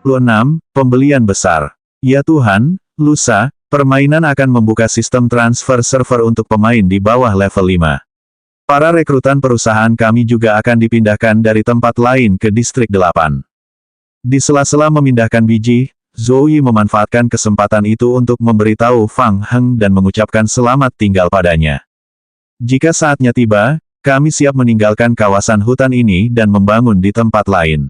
Pembelian besar. Ya Tuhan, lusa, permainan akan membuka sistem transfer server untuk pemain di bawah level 5. Para rekrutan perusahaan kami juga akan dipindahkan dari tempat lain ke distrik 8. Di sela-sela memindahkan biji, Zoe memanfaatkan kesempatan itu untuk memberitahu Fang Heng dan mengucapkan selamat tinggal padanya. Jika saatnya tiba, kami siap meninggalkan kawasan hutan ini dan membangun di tempat lain.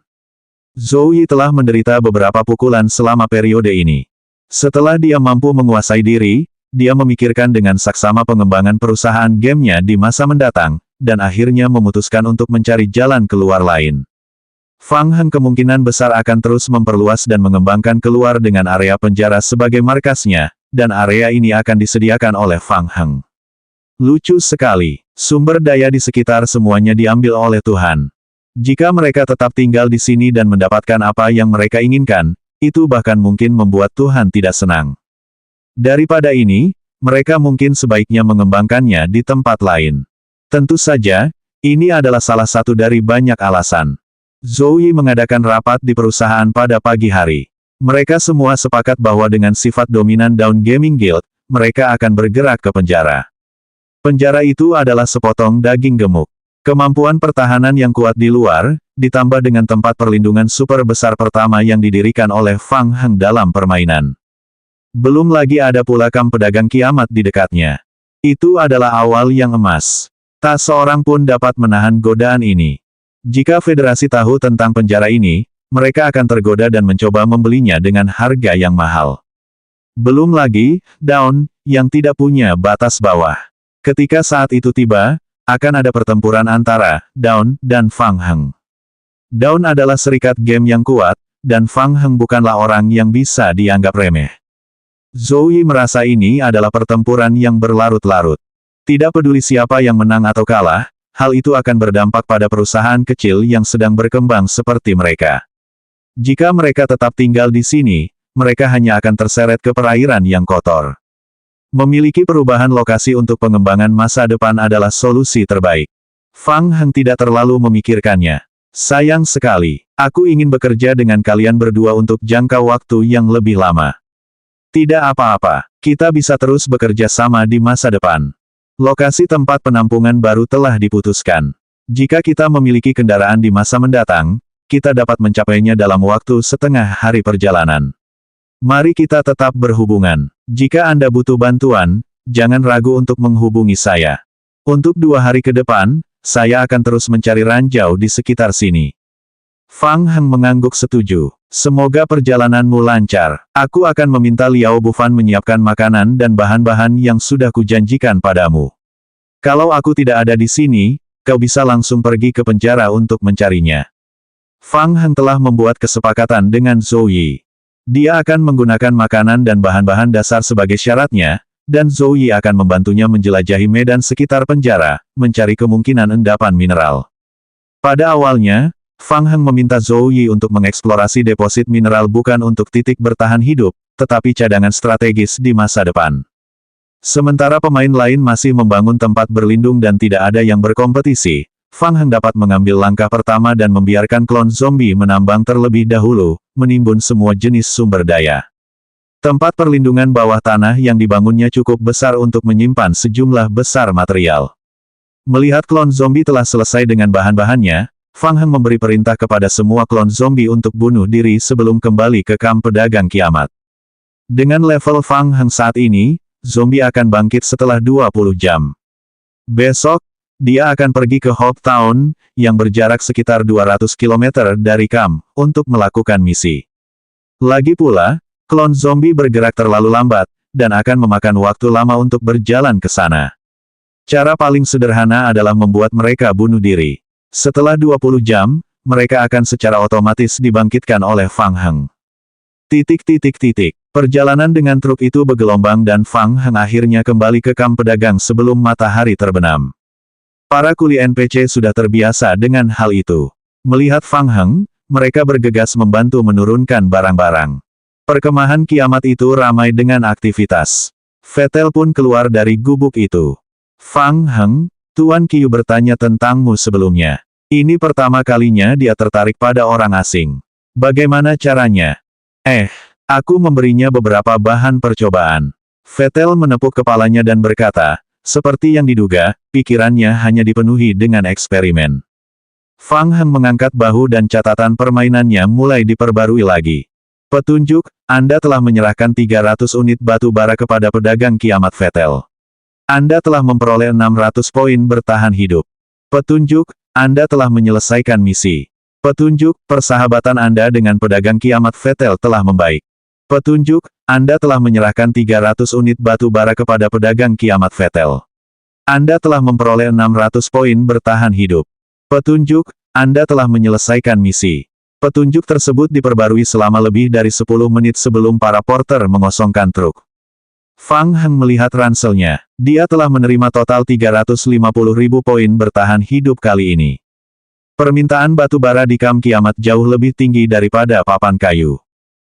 Zoe telah menderita beberapa pukulan selama periode ini. Setelah dia mampu menguasai diri, dia memikirkan dengan saksama pengembangan perusahaan gamenya di masa mendatang, dan akhirnya memutuskan untuk mencari jalan keluar lain. Fang Heng kemungkinan besar akan terus memperluas dan mengembangkan keluar dengan area penjara sebagai markasnya, dan area ini akan disediakan oleh Fang Heng. Lucu sekali, sumber daya di sekitar semuanya diambil oleh Tuhan. Jika mereka tetap tinggal di sini dan mendapatkan apa yang mereka inginkan, itu bahkan mungkin membuat Tuhan tidak senang. Daripada ini, mereka mungkin sebaiknya mengembangkannya di tempat lain. Tentu saja, ini adalah salah satu dari banyak alasan. Zoe mengadakan rapat di perusahaan pada pagi hari. Mereka semua sepakat bahwa dengan sifat dominan Dawn Gaming Guild, mereka akan bergerak ke penjara. Penjara itu adalah sepotong daging gemuk. Kemampuan pertahanan yang kuat di luar, ditambah dengan tempat perlindungan super besar pertama yang didirikan oleh Fang Heng dalam permainan. Belum lagi ada pula kamp pedagang kiamat di dekatnya. Itu adalah awal yang emas. Tak seorang pun dapat menahan godaan ini. Jika Federasi tahu tentang penjara ini, mereka akan tergoda dan mencoba membelinya dengan harga yang mahal. Belum lagi, Dawn, yang tidak punya batas bawah. Ketika saat itu tiba, akan ada pertempuran antara Dawn dan Fang Heng. Dawn adalah serikat game yang kuat, dan Fang Heng bukanlah orang yang bisa dianggap remeh. Zoe merasa ini adalah pertempuran yang berlarut-larut. Tidak peduli siapa yang menang atau kalah, hal itu akan berdampak pada perusahaan kecil yang sedang berkembang seperti mereka. Jika mereka tetap tinggal di sini, mereka hanya akan terseret ke perairan yang kotor. Memiliki perubahan lokasi untuk pengembangan masa depan adalah solusi terbaik. Fang Heng tidak terlalu memikirkannya. Sayang sekali, aku ingin bekerja dengan kalian berdua untuk jangka waktu yang lebih lama. Tidak apa-apa, kita bisa terus bekerja sama di masa depan. Lokasi tempat penampungan baru telah diputuskan. Jika kita memiliki kendaraan di masa mendatang, kita dapat mencapainya dalam waktu setengah hari perjalanan. Mari kita tetap berhubungan. Jika Anda butuh bantuan, jangan ragu untuk menghubungi saya. Untuk 2 hari ke depan, saya akan terus mencari ranjau di sekitar sini. Fang Heng mengangguk setuju. Semoga perjalananmu lancar. Aku akan meminta Liao Bufan menyiapkan makanan dan bahan-bahan yang sudah kujanjikan padamu. Kalau aku tidak ada di sini, kau bisa langsung pergi ke penjara untuk mencarinya. Fang Heng telah membuat kesepakatan dengan Zoe. Dia akan menggunakan makanan dan bahan-bahan dasar sebagai syaratnya, dan Zoe akan membantunya menjelajahi medan sekitar penjara, mencari kemungkinan endapan mineral. Pada awalnya, Fang Heng meminta Zoe untuk mengeksplorasi deposit mineral bukan untuk titik bertahan hidup, tetapi cadangan strategis di masa depan. Sementara pemain lain masih membangun tempat berlindung dan tidak ada yang berkompetisi, Fang Heng dapat mengambil langkah pertama dan membiarkan klon zombie menambang terlebih dahulu, menimbun semua jenis sumber daya. Tempat perlindungan bawah tanah yang dibangunnya cukup besar untuk menyimpan sejumlah besar material. Melihat klon zombie telah selesai dengan bahan-bahannya, Fang Heng memberi perintah kepada semua klon zombie untuk bunuh diri sebelum kembali ke kamp pedagang kiamat. Dengan level Fang Heng saat ini, zombie akan bangkit setelah 20 jam. Besok, dia akan pergi ke Hope Town, yang berjarak sekitar 200 km dari kamp, untuk melakukan misi. Lagi pula, klon zombie bergerak terlalu lambat, dan akan memakan waktu lama untuk berjalan ke sana. Cara paling sederhana adalah membuat mereka bunuh diri. Setelah 20 jam, mereka akan secara otomatis dibangkitkan oleh Fang Heng. Perjalanan dengan truk itu bergelombang dan Fang Heng akhirnya kembali ke kamp pedagang sebelum matahari terbenam. Para kuli NPC sudah terbiasa dengan hal itu. Melihat Fang Heng, mereka bergegas membantu menurunkan barang-barang. Perkemahan kiamat itu ramai dengan aktivitas. Vettel pun keluar dari gubuk itu. Fang Heng, Tuan Qiu bertanya tentangmu sebelumnya. Ini pertama kalinya dia tertarik pada orang asing. Bagaimana caranya? Aku memberinya beberapa bahan percobaan. Vettel menepuk kepalanya dan berkata, seperti yang diduga, pikirannya hanya dipenuhi dengan eksperimen. Fang Heng mengangkat bahu dan catatan permainannya mulai diperbarui lagi. Petunjuk, Anda telah menyerahkan 300 unit batu bara kepada pedagang kiamat Vettel. Anda telah memperoleh 600 poin bertahan hidup. Petunjuk, Anda telah menyelesaikan misi. Petunjuk, persahabatan Anda dengan pedagang kiamat Vettel telah membaik. Petunjuk, Anda telah menyerahkan 300 unit batu bara kepada pedagang kiamat Vettel. Anda telah memperoleh 600 poin bertahan hidup. Petunjuk, Anda telah menyelesaikan misi. Petunjuk tersebut diperbarui selama lebih dari 10 menit sebelum para porter mengosongkan truk. Fang Heng melihat ranselnya. Dia telah menerima total 350.000 poin bertahan hidup kali ini. Permintaan batu bara di kamp kiamat jauh lebih tinggi daripada papan kayu.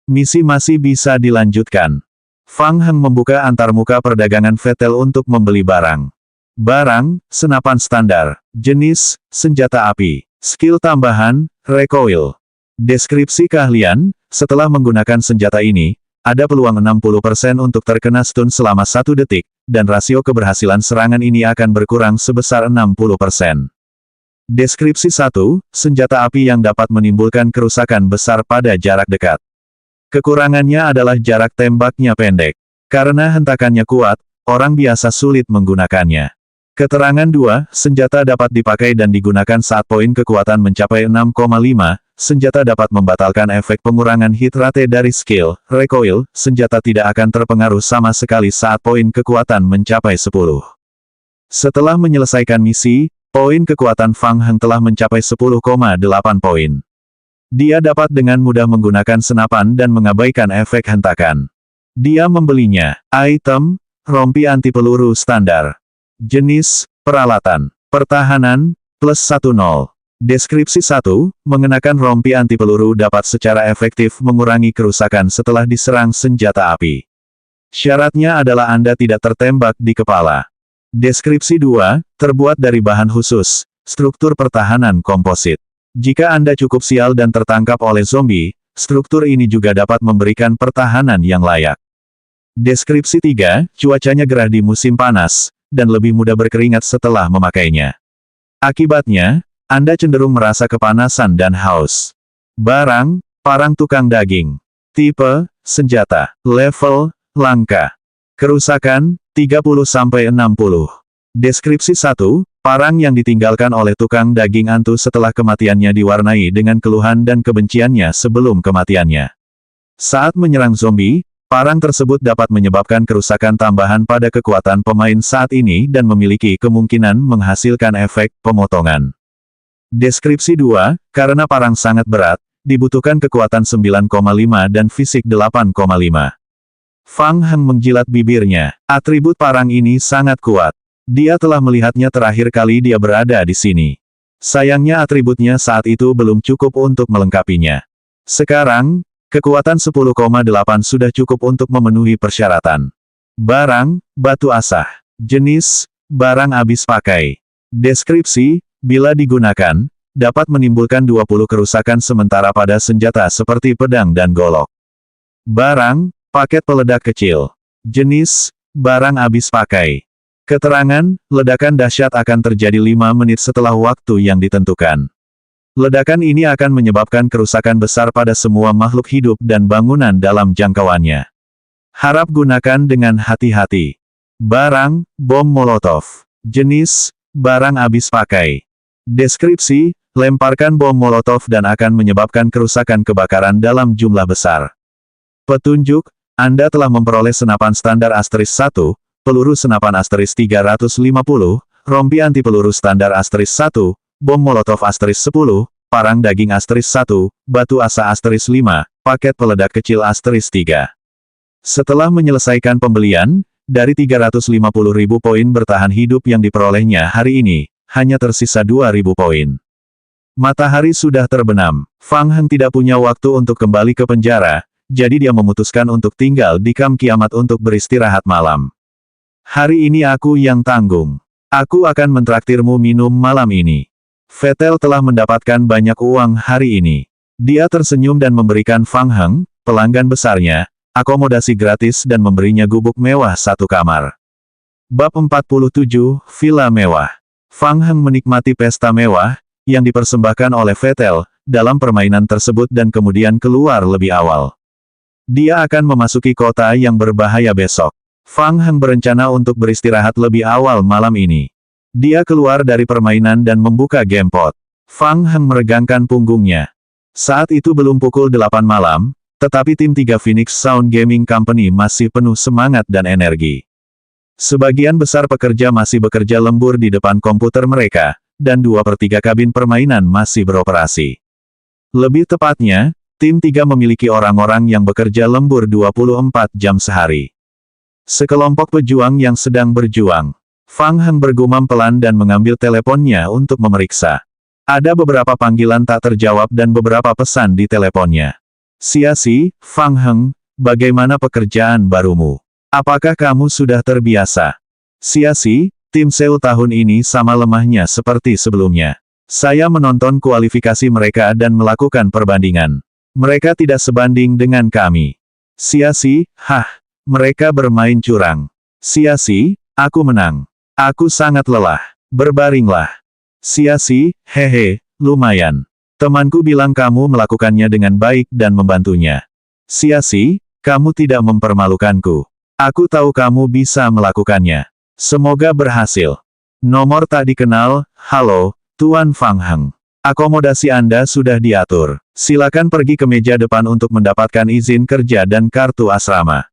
Misi masih bisa dilanjutkan. Fang Heng membuka antarmuka perdagangan Vettel untuk membeli barang. Barang, senapan standar. Jenis, senjata api. Skill tambahan, recoil. Deskripsi keahlian, setelah menggunakan senjata ini, ada peluang 60% untuk terkena stun selama 1 detik, dan rasio keberhasilan serangan ini akan berkurang sebesar 60%. Deskripsi 1, senjata api yang dapat menimbulkan kerusakan besar pada jarak dekat. Kekurangannya adalah jarak tembaknya pendek. Karena hentakannya kuat, orang biasa sulit menggunakannya. Keterangan 2, senjata dapat dipakai dan digunakan saat poin kekuatan mencapai 6,5, senjata dapat membatalkan efek pengurangan hit rate dari skill, recoil, senjata tidak akan terpengaruh sama sekali saat poin kekuatan mencapai 10. Setelah menyelesaikan misi, poin kekuatan Fang Heng telah mencapai 10,8 poin. Dia dapat dengan mudah menggunakan senapan dan mengabaikan efek hentakan. Dia membelinya. Item, rompi anti peluru standar. Jenis, peralatan. Pertahanan, +10. Deskripsi 1, mengenakan rompi anti peluru dapat secara efektif mengurangi kerusakan setelah diserang senjata api. Syaratnya adalah Anda tidak tertembak di kepala. Deskripsi 2, terbuat dari bahan khusus, struktur pertahanan komposit. Jika Anda cukup sial dan tertangkap oleh zombie, struktur ini juga dapat memberikan pertahanan yang layak. Deskripsi 3, cuacanya gerah di musim panas, dan lebih mudah berkeringat setelah memakainya. Akibatnya, Anda cenderung merasa kepanasan dan haus. Barang, parang tukang daging. Tipe, senjata. Level, langka. Kerusakan, 30-60. Deskripsi 1, parang yang ditinggalkan oleh tukang daging antu setelah kematiannya diwarnai dengan keluhan dan kebenciannya sebelum kematiannya. Saat menyerang zombie, parang tersebut dapat menyebabkan kerusakan tambahan pada kekuatan pemain saat ini dan memiliki kemungkinan menghasilkan efek pemotongan. Deskripsi 2, karena parang sangat berat, dibutuhkan kekuatan 9,5 dan fisik 8,5. Fang Heng menjilat bibirnya. Atribut parang ini sangat kuat. Dia telah melihatnya terakhir kali dia berada di sini. Sayangnya atributnya saat itu belum cukup untuk melengkapinya. Sekarang, kekuatan 10,8 sudah cukup untuk memenuhi persyaratan. Barang, batu asah. Jenis, barang habis pakai. Deskripsi, bila digunakan, dapat menimbulkan 20 kerusakan sementara pada senjata seperti pedang dan golok. Barang, paket peledak kecil. Jenis, barang habis pakai. Keterangan, ledakan dahsyat akan terjadi 5 menit setelah waktu yang ditentukan. Ledakan ini akan menyebabkan kerusakan besar pada semua makhluk hidup dan bangunan dalam jangkauannya. Harap gunakan dengan hati-hati. Barang, bom molotov. Jenis, barang habis pakai. Deskripsi, lemparkan bom molotov dan akan menyebabkan kerusakan kebakaran dalam jumlah besar. Petunjuk, Anda telah memperoleh senapan standar asterisk 1, peluru senapan asterisk 350, rompi anti peluru standar asterisk 1, bom molotov asterisk 10, parang daging asterisk 1, batu asa asterisk 5, paket peledak kecil asterisk 3. Setelah menyelesaikan pembelian, dari 350.000 poin bertahan hidup yang diperolehnya hari ini, hanya tersisa 2.000 poin. Matahari sudah terbenam. Fang Heng tidak punya waktu untuk kembali ke penjara, jadi dia memutuskan untuk tinggal di kamp kiamat untuk beristirahat malam. Hari ini aku yang tanggung. Aku akan mentraktirmu minum malam ini. Vettel telah mendapatkan banyak uang hari ini. Dia tersenyum dan memberikan Fang Heng pelanggan besarnya, akomodasi gratis dan memberinya gubuk mewah satu kamar. Bab 47, Villa Mewah. Fang Heng menikmati pesta mewah, yang dipersembahkan oleh Vettel, dalam permainan tersebut dan kemudian keluar lebih awal. Dia akan memasuki kota yang berbahaya besok. Fang Heng berencana untuk beristirahat lebih awal malam ini. Dia keluar dari permainan dan membuka gamepad. Fang Heng meregangkan punggungnya. Saat itu belum pukul 8 malam, tetapi tim 3 Phoenix Sound Gaming Company masih penuh semangat dan energi. Sebagian besar pekerja masih bekerja lembur di depan komputer mereka, dan 2/3 kabin permainan masih beroperasi. Lebih tepatnya, tim 3 memiliki orang-orang yang bekerja lembur 24 jam sehari. Sekelompok pejuang yang sedang berjuang. Fang Heng bergumam pelan dan mengambil teleponnya untuk memeriksa. Ada beberapa panggilan tak terjawab dan beberapa pesan di teleponnya. Siasi, Fang Heng, bagaimana pekerjaan barumu? Apakah kamu sudah terbiasa? Siasi, tim Seoul tahun ini sama lemahnya seperti sebelumnya. Saya menonton kualifikasi mereka dan melakukan perbandingan. Mereka tidak sebanding dengan kami. Siasi, mereka bermain curang. Siasi, aku menang. Aku sangat lelah. Berbaringlah. Siasi, lumayan. Temanku bilang kamu melakukannya dengan baik dan membantunya. Siasi, kamu tidak mempermalukanku. Aku tahu kamu bisa melakukannya. Semoga berhasil. Nomor tak dikenal, halo, Tuan Fang Heng. Akomodasi Anda sudah diatur. Silakan pergi ke meja depan untuk mendapatkan izin kerja dan kartu asrama.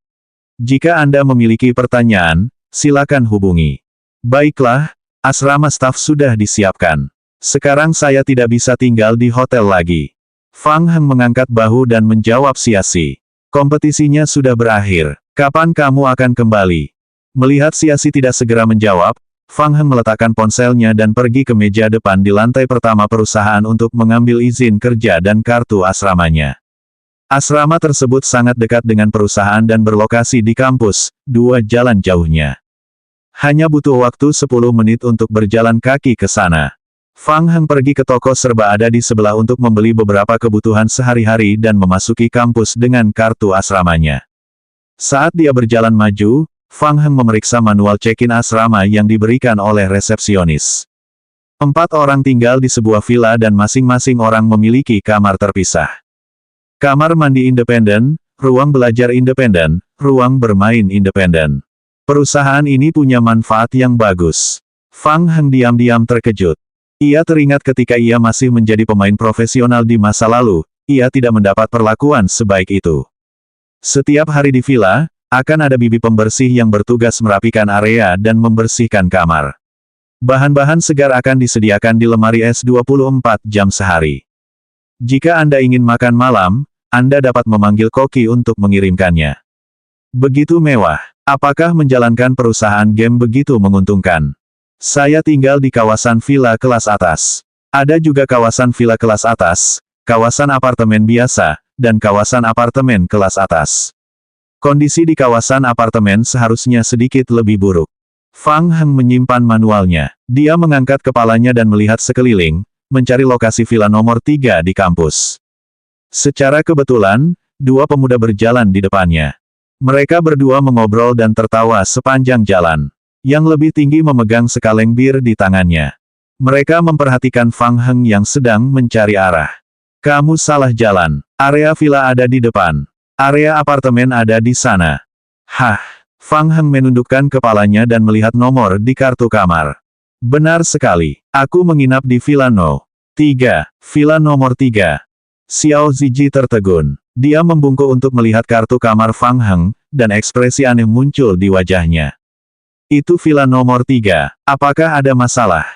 Jika Anda memiliki pertanyaan, silakan hubungi. Baiklah, asrama staf sudah disiapkan. Sekarang saya tidak bisa tinggal di hotel lagi. Fang Heng mengangkat bahu dan menjawab siasi. Kompetisinya sudah berakhir. Kapan kamu akan kembali? Melihat siasi tidak segera menjawab, Fang Heng meletakkan ponselnya dan pergi ke meja depan di lantai pertama perusahaan untuk mengambil izin kerja dan kartu asramanya. Asrama tersebut sangat dekat dengan perusahaan dan berlokasi di kampus, 2 jalan jauhnya. Hanya butuh waktu 10 menit untuk berjalan kaki ke sana. Fang Heng pergi ke toko serba ada di sebelah untuk membeli beberapa kebutuhan sehari-hari dan memasuki kampus dengan kartu asramanya. Saat dia berjalan maju, Fang Heng memeriksa manual check-in asrama yang diberikan oleh resepsionis. 4 orang tinggal di sebuah villa dan masing-masing orang memiliki kamar terpisah. Kamar mandi independen, ruang belajar independen, ruang bermain independen. Perusahaan ini punya manfaat yang bagus. Fang Heng diam-diam terkejut. Ia teringat ketika ia masih menjadi pemain profesional di masa lalu, ia tidak mendapat perlakuan sebaik itu. Setiap hari di villa, akan ada bibi pembersih yang bertugas merapikan area dan membersihkan kamar. Bahan-bahan segar akan disediakan di lemari es 24 jam sehari. Jika Anda ingin makan malam, Anda dapat memanggil koki untuk mengirimkannya. Begitu mewah. Apakah menjalankan perusahaan game begitu menguntungkan? Saya tinggal di kawasan villa kelas atas. Ada juga kawasan villa kelas atas, kawasan apartemen biasa, dan kawasan apartemen kelas atas. Kondisi di kawasan apartemen seharusnya sedikit lebih buruk. Fang Heng menyimpan manualnya. Dia mengangkat kepalanya dan melihat sekeliling, mencari lokasi villa nomor 3 di kampus. Secara kebetulan, 2 pemuda berjalan di depannya. Mereka berdua mengobrol dan tertawa sepanjang jalan. Yang lebih tinggi memegang sekaleng bir di tangannya. Mereka memperhatikan Fang Heng yang sedang mencari arah. Kamu salah jalan. Area villa ada di depan. Area apartemen ada di sana. Fang Heng menundukkan kepalanya dan melihat nomor di kartu kamar. Benar sekali. Aku menginap di villa No. 3. Villa nomor 3. Xiao Ziji tertegun. Dia membungkuk untuk melihat kartu kamar Fang Heng, dan ekspresi aneh muncul di wajahnya. Itu villa nomor 3. Apakah ada masalah?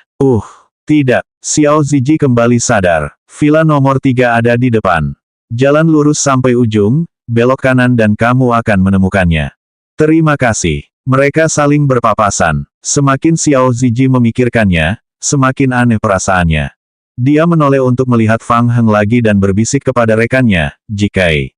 Tidak. Xiao Ziji kembali sadar. Villa nomor 3 ada di depan. Jalan lurus sampai ujung, belok kanan dan kamu akan menemukannya. Terima kasih. Mereka saling berpapasan. Semakin Xiao Ziji memikirkannya, semakin aneh perasaannya. Dia menoleh untuk melihat Fang Heng lagi dan berbisik kepada rekannya, Jikai.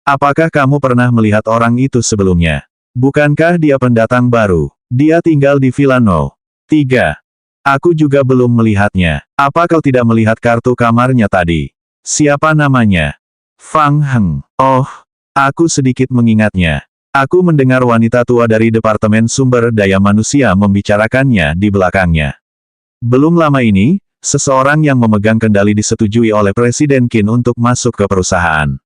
Apakah kamu pernah melihat orang itu sebelumnya? Bukankah dia pendatang baru? Dia tinggal di Villa No. 3. Aku juga belum melihatnya. Apa kau tidak melihat kartu kamarnya tadi? Siapa namanya? Fang Heng. Oh, aku sedikit mengingatnya. Aku mendengar wanita tua dari Departemen Sumber Daya Manusia membicarakannya di belakangnya. Belum lama ini, seseorang yang memegang kendali disetujui oleh Presiden Qin untuk masuk ke perusahaan.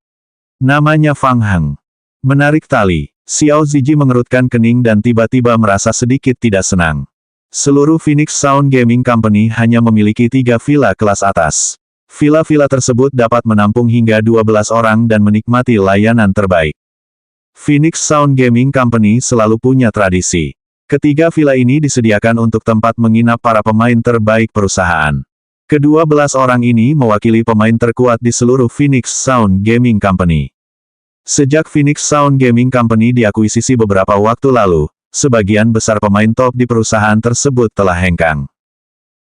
Namanya Fang Heng. Menarik tali, Xiao Ziji mengerutkan kening dan tiba-tiba merasa sedikit tidak senang. Seluruh Phoenix Sound Gaming Company hanya memiliki 3 villa kelas atas. Villa-villa tersebut dapat menampung hingga 12 orang dan menikmati layanan terbaik. Phoenix Sound Gaming Company selalu punya tradisi. Ketiga villa ini disediakan untuk tempat menginap para pemain terbaik perusahaan. Ke-12 orang ini mewakili pemain terkuat di seluruh Phoenix Sound Gaming Company. Sejak Phoenix Sound Gaming Company diakuisisi beberapa waktu lalu, sebagian besar pemain top di perusahaan tersebut telah hengkang.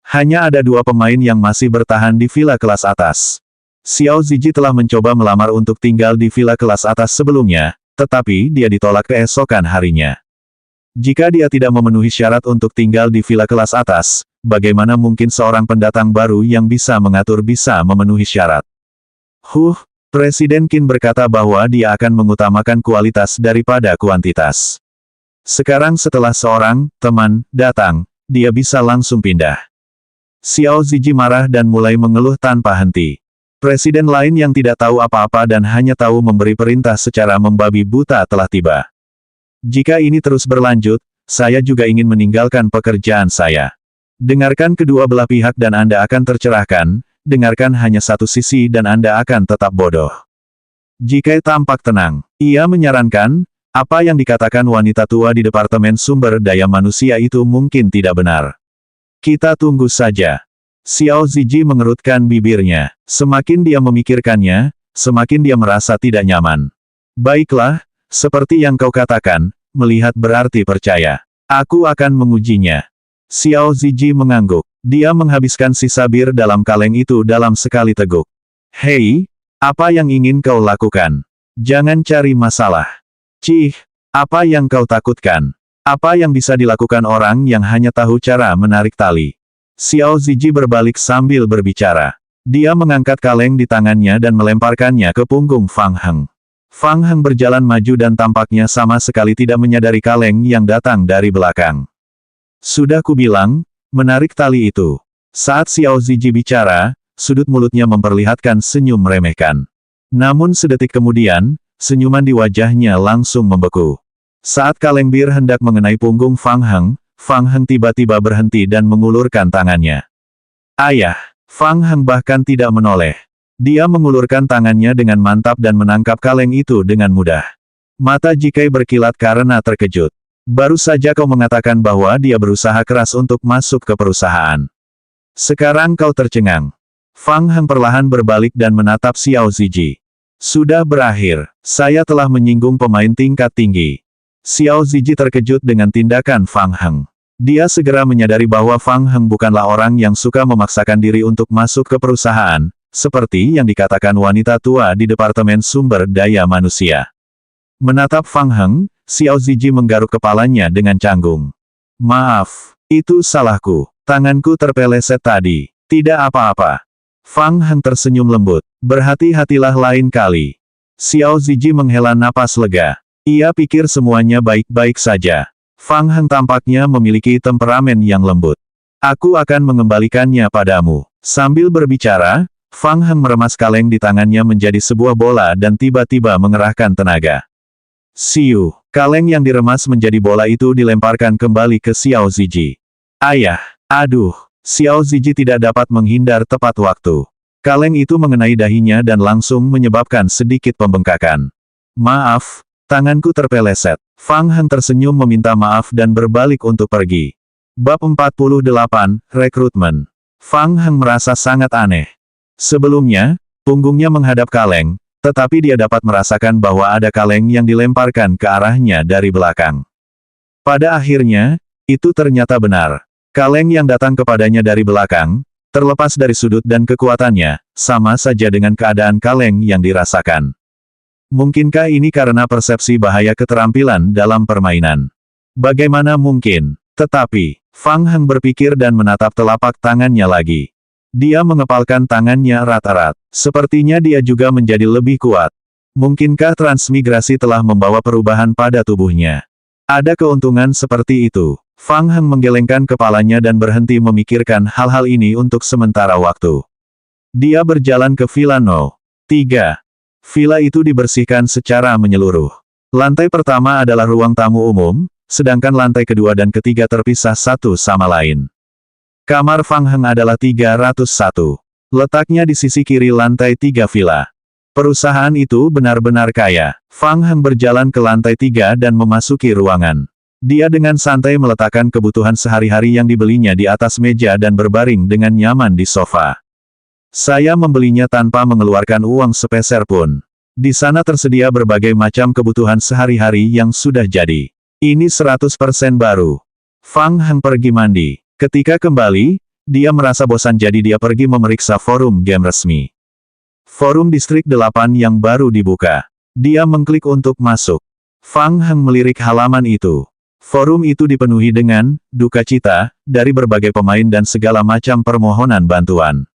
Hanya ada 2 pemain yang masih bertahan di villa kelas atas. Xiao Ziji telah mencoba melamar untuk tinggal di villa kelas atas sebelumnya, tetapi dia ditolak keesokan harinya. Jika dia tidak memenuhi syarat untuk tinggal di villa kelas atas, bagaimana mungkin seorang pendatang baru yang bisa mengatur bisa memenuhi syarat? Presiden Qin berkata bahwa dia akan mengutamakan kualitas daripada kuantitas. Sekarang setelah seorang teman datang, dia bisa langsung pindah. Xiao Ziji marah dan mulai mengeluh tanpa henti. Presiden lain yang tidak tahu apa-apa dan hanya tahu memberi perintah secara membabi buta telah tiba. Jika ini terus berlanjut, saya juga ingin meninggalkan pekerjaan saya. Dengarkan kedua belah pihak dan Anda akan tercerahkan, dengarkan hanya satu sisi dan Anda akan tetap bodoh. Jika tampak tenang, ia menyarankan, apa yang dikatakan wanita tua di Departemen Sumber Daya Manusia itu mungkin tidak benar. Kita tunggu saja. Xiao Ziji mengerutkan bibirnya. Semakin dia memikirkannya, semakin dia merasa tidak nyaman. Baiklah, seperti yang kau katakan, melihat berarti percaya. Aku akan mengujinya. Xiao Ziji mengangguk. Dia menghabiskan sisa bir dalam kaleng itu dalam sekali teguk. Hei, apa yang ingin kau lakukan? Jangan cari masalah. Cih, apa yang kau takutkan? Apa yang bisa dilakukan orang yang hanya tahu cara menarik tali? Xiao Ziji berbalik sambil berbicara. Dia mengangkat kaleng di tangannya dan melemparkannya ke punggung Fang Heng. Fang Heng berjalan maju dan tampaknya sama sekali tidak menyadari kaleng yang datang dari belakang. Sudah kubilang, menarik tali itu. Saat Xiao Ziji bicara, sudut mulutnya memperlihatkan senyum meremehkan. Namun sedetik kemudian, senyuman di wajahnya langsung membeku. Saat kaleng bir hendak mengenai punggung Fang Heng tiba-tiba berhenti dan mengulurkan tangannya. Ayah! Fang Heng bahkan tidak menoleh. Dia mengulurkan tangannya dengan mantap dan menangkap kaleng itu dengan mudah. Mata Jikai berkilat karena terkejut. Baru saja kau mengatakan bahwa dia berusaha keras untuk masuk ke perusahaan. Sekarang kau tercengang. Fang Heng perlahan berbalik dan menatap Xiao Ziji. Sudah berakhir. Saya telah menyinggung pemain tingkat tinggi. Xiao Ziji terkejut dengan tindakan Fang Heng. Dia segera menyadari bahwa Fang Heng bukanlah orang yang suka memaksakan diri untuk masuk ke perusahaan, seperti yang dikatakan wanita tua di Departemen Sumber Daya Manusia. Menatap Fang Heng, Xiao Ziji menggaruk kepalanya dengan canggung. Maaf, itu salahku. Tanganku terpeleset tadi. Tidak apa-apa. Fang Heng tersenyum lembut. Berhati-hatilah lain kali. Xiao Ziji menghela napas lega. Ia pikir semuanya baik-baik saja. Fang Heng tampaknya memiliki temperamen yang lembut. Aku akan mengembalikannya padamu. Sambil berbicara, Fang Heng meremas kaleng di tangannya menjadi sebuah bola dan tiba-tiba mengerahkan tenaga. Siu, kaleng yang diremas menjadi bola itu dilemparkan kembali ke Xiao Ziji. Ayah, aduh, Xiao Ziji tidak dapat menghindar tepat waktu. Kaleng itu mengenai dahinya dan langsung menyebabkan sedikit pembengkakan. Maaf, tanganku terpeleset. Fang Heng tersenyum meminta maaf dan berbalik untuk pergi. Bab 48, Rekrutmen. Fang Heng merasa sangat aneh. Sebelumnya, punggungnya menghadap kaleng, tetapi dia dapat merasakan bahwa ada kaleng yang dilemparkan ke arahnya dari belakang. Pada akhirnya, itu ternyata benar. Kaleng yang datang kepadanya dari belakang, terlepas dari sudut dan kekuatannya, sama saja dengan keadaan kaleng yang dirasakan. Mungkinkah ini karena persepsi bahaya keterampilan dalam permainan? Bagaimana mungkin? Tetapi, Fang Heng berpikir dan menatap telapak tangannya lagi. Dia mengepalkan tangannya rata-rata. Sepertinya dia juga menjadi lebih kuat. Mungkinkah transmigrasi telah membawa perubahan pada tubuhnya? Ada keuntungan seperti itu. Fang Heng menggelengkan kepalanya dan berhenti memikirkan hal-hal ini untuk sementara waktu. Dia berjalan ke Villa No. 3. Villa itu dibersihkan secara menyeluruh. Lantai pertama adalah ruang tamu umum, sedangkan lantai kedua dan ketiga terpisah satu sama lain. Kamar Fang Heng adalah 301. Letaknya di sisi kiri lantai 3 villa. Perusahaan itu benar-benar kaya. Fang Heng berjalan ke lantai 3 dan memasuki ruangan. Dia dengan santai meletakkan kebutuhan sehari-hari yang dibelinya di atas meja dan berbaring dengan nyaman di sofa. Saya membelinya tanpa mengeluarkan uang sepeser pun. Di sana tersedia berbagai macam kebutuhan sehari-hari yang sudah jadi. Ini 100% baru. Fang Heng pergi mandi. Ketika kembali, dia merasa bosan jadi dia pergi memeriksa forum game resmi. Forum Distrik 8 yang baru dibuka. Dia mengklik untuk masuk. Fang Heng melirik halaman itu. Forum itu dipenuhi dengan duka cita dari berbagai pemain dan segala macam permohonan bantuan.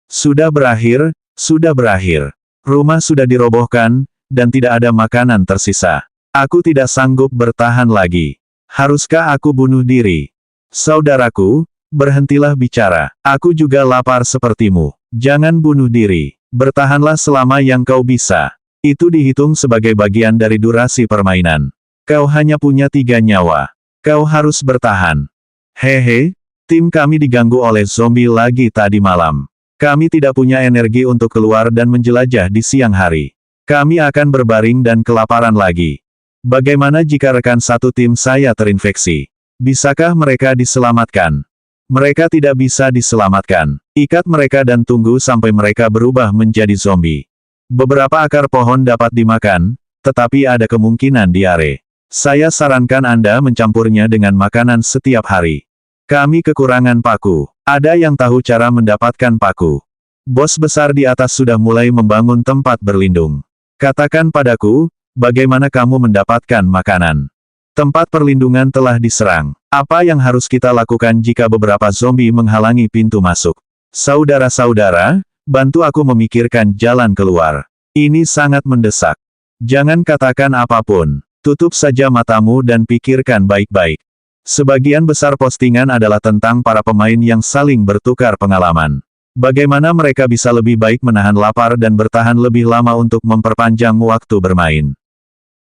Sudah berakhir, sudah berakhir. Rumah sudah dirobohkan, dan tidak ada makanan tersisa. Aku tidak sanggup bertahan lagi. Haruskah aku bunuh diri? Saudaraku, berhentilah bicara. Aku juga lapar sepertimu. Jangan bunuh diri. Bertahanlah selama yang kau bisa. Itu dihitung sebagai bagian dari durasi permainan. Kau hanya punya 3 nyawa. Kau harus bertahan. Hehe, tim kami diganggu oleh zombie lagi tadi malam. Kami tidak punya energi untuk keluar dan menjelajah di siang hari. Kami akan berbaring dan kelaparan lagi. Bagaimana jika rekan satu tim saya terinfeksi? Bisakah mereka diselamatkan? Mereka tidak bisa diselamatkan. Ikat mereka dan tunggu sampai mereka berubah menjadi zombie. Beberapa akar pohon dapat dimakan, tetapi ada kemungkinan diare. Saya sarankan Anda mencampurnya dengan makanan setiap hari. Kami kekurangan paku. Ada yang tahu cara mendapatkan paku? Bos besar di atas sudah mulai membangun tempat berlindung. Katakan padaku, bagaimana kamu mendapatkan makanan? Tempat perlindungan telah diserang. Apa yang harus kita lakukan jika beberapa zombie menghalangi pintu masuk? Saudara-saudara, bantu aku memikirkan jalan keluar. Ini sangat mendesak. Jangan katakan apapun. Tutup saja matamu dan pikirkan baik-baik. Sebagian besar postingan adalah tentang para pemain yang saling bertukar pengalaman. Bagaimana mereka bisa lebih baik menahan lapar dan bertahan lebih lama untuk memperpanjang waktu bermain.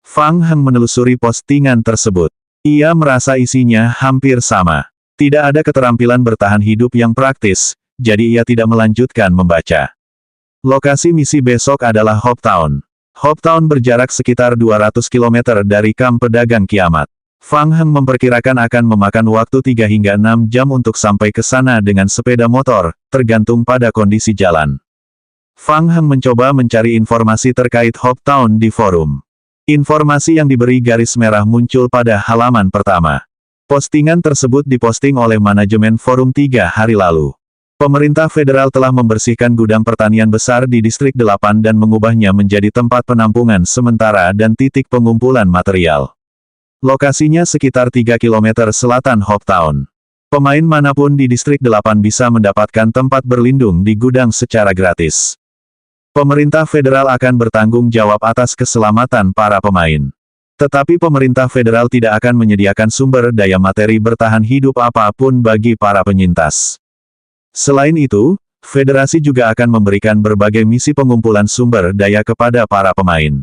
Fang Heng menelusuri postingan tersebut. Ia merasa isinya hampir sama. Tidak ada keterampilan bertahan hidup yang praktis, jadi ia tidak melanjutkan membaca. Lokasi misi besok adalah Hope Town. Hope Town berjarak sekitar 200 km dari kamp pedagang kiamat. Fang Heng memperkirakan akan memakan waktu 3 hingga 6 jam untuk sampai ke sana dengan sepeda motor, tergantung pada kondisi jalan. Fang Heng mencoba mencari informasi terkait Hope Town di forum. Informasi yang diberi garis merah muncul pada halaman pertama. Postingan tersebut diposting oleh manajemen forum 3 hari lalu. Pemerintah federal telah membersihkan gudang pertanian besar di Distrik 8 dan mengubahnya menjadi tempat penampungan sementara dan titik pengumpulan material. Lokasinya sekitar 3 km selatan Hope Town. Pemain manapun di Distrik 8 bisa mendapatkan tempat berlindung di gudang secara gratis. Pemerintah federal akan bertanggung jawab atas keselamatan para pemain. Tetapi pemerintah federal tidak akan menyediakan sumber daya materi bertahan hidup apapun bagi para penyintas. Selain itu, federasi juga akan memberikan berbagai misi pengumpulan sumber daya kepada para pemain.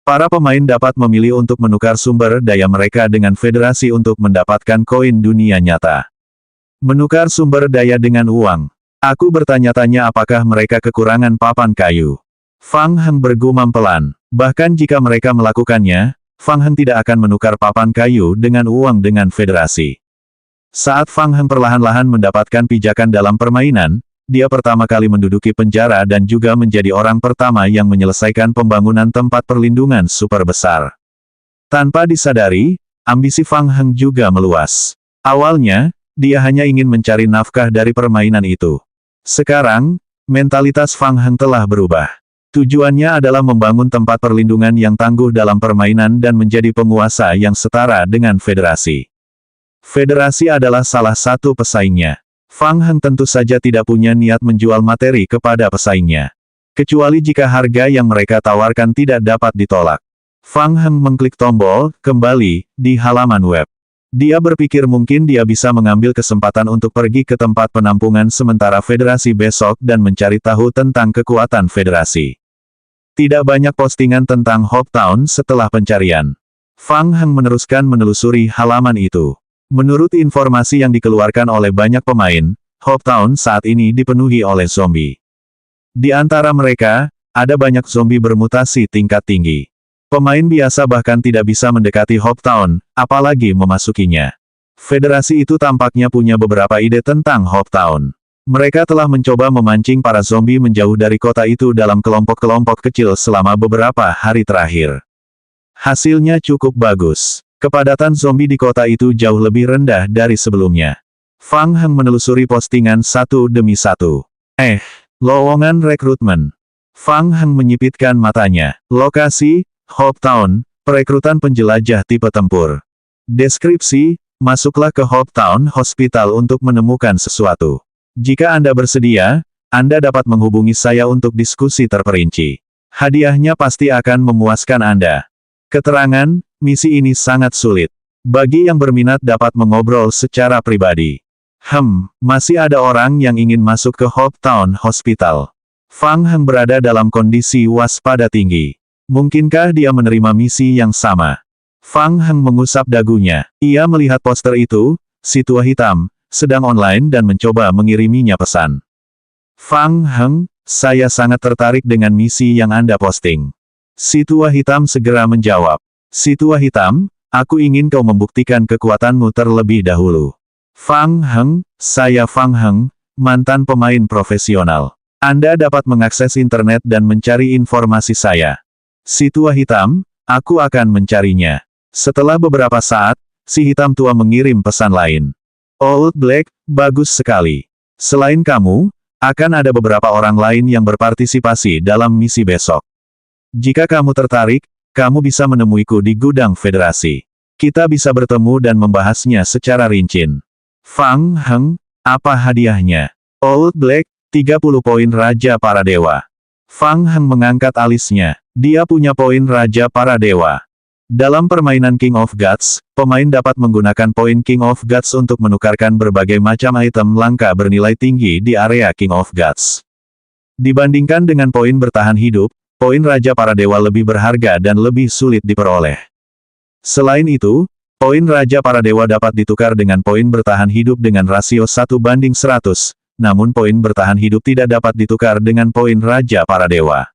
Para pemain dapat memilih untuk menukar sumber daya mereka dengan federasi untuk mendapatkan koin dunia nyata. Menukar sumber daya dengan uang. Aku bertanya-tanya apakah mereka kekurangan papan kayu. Fang Heng bergumam pelan. Bahkan jika mereka melakukannya, Fang Heng tidak akan menukar papan kayu dengan uang dengan federasi. Saat Fang Heng perlahan-lahan mendapatkan pijakan dalam permainan, dia pertama kali menduduki penjara dan juga menjadi orang pertama yang menyelesaikan pembangunan tempat perlindungan super besar. Tanpa disadari, ambisi Fang Heng juga meluas. Awalnya, dia hanya ingin mencari nafkah dari permainan itu. Sekarang, mentalitas Fang Heng telah berubah. Tujuannya adalah membangun tempat perlindungan yang tangguh dalam permainan dan menjadi penguasa yang setara dengan federasi. Federasi adalah salah satu pesaingnya. Fang Heng tentu saja tidak punya niat menjual materi kepada pesaingnya. Kecuali jika harga yang mereka tawarkan tidak dapat ditolak. Fang Heng mengklik tombol, kembali, di halaman web. Dia berpikir mungkin dia bisa mengambil kesempatan untuk pergi ke tempat penampungan sementara federasi besok dan mencari tahu tentang kekuatan federasi. Tidak banyak postingan tentang Hope Town setelah pencarian. Fang Heng meneruskan menelusuri halaman itu. Menurut informasi yang dikeluarkan oleh banyak pemain, Hope Town saat ini dipenuhi oleh zombie. Di antara mereka, ada banyak zombie bermutasi tingkat tinggi. Pemain biasa bahkan tidak bisa mendekati Hope Town, apalagi memasukinya. Federasi itu tampaknya punya beberapa ide tentang Hope Town. Mereka telah mencoba memancing para zombie menjauh dari kota itu dalam kelompok-kelompok kecil selama beberapa hari terakhir. Hasilnya cukup bagus. Kepadatan zombie di kota itu jauh lebih rendah dari sebelumnya. Fang Heng menelusuri postingan satu demi satu. Lowongan rekrutmen. Fang Heng menyipitkan matanya. Lokasi, Hope Town, perekrutan penjelajah tipe tempur. Deskripsi, masuklah ke Hope Town Hospital untuk menemukan sesuatu. Jika Anda bersedia, Anda dapat menghubungi saya untuk diskusi terperinci. Hadiahnya pasti akan memuaskan Anda. Keterangan, misi ini sangat sulit. Bagi yang berminat dapat mengobrol secara pribadi. Masih ada orang yang ingin masuk ke Hope Town Hospital. Fang Heng berada dalam kondisi waspada tinggi. Mungkinkah dia menerima misi yang sama? Fang Heng mengusap dagunya. Ia melihat poster itu, si tua hitam, sedang online dan mencoba mengiriminya pesan. Fang Heng, saya sangat tertarik dengan misi yang Anda posting. Si tua hitam segera menjawab. Si tua hitam, aku ingin kau membuktikan kekuatanmu terlebih dahulu. Fang Heng, saya Fang Heng, mantan pemain profesional. Anda dapat mengakses internet dan mencari informasi saya. Si tua hitam, aku akan mencarinya. Setelah beberapa saat, si hitam tua mengirim pesan lain. Old Black, bagus sekali. Selain kamu, akan ada beberapa orang lain yang berpartisipasi dalam misi besok. Jika kamu tertarik, kamu bisa menemuiku di gudang federasi. Kita bisa bertemu dan membahasnya secara rinci. Fang Heng, apa hadiahnya? Old Black, 30 poin Raja Para Dewa. Fang Heng mengangkat alisnya. Dia punya poin Raja Para Dewa. Dalam permainan King of Gods, pemain dapat menggunakan poin King of Gods untuk menukarkan berbagai macam item langka bernilai tinggi di area King of Gods. Dibandingkan dengan poin bertahan hidup, poin Raja Para Dewa lebih berharga dan lebih sulit diperoleh. Selain itu, poin Raja Para Dewa dapat ditukar dengan poin bertahan hidup dengan rasio 1:100, namun poin bertahan hidup tidak dapat ditukar dengan poin Raja Para Dewa.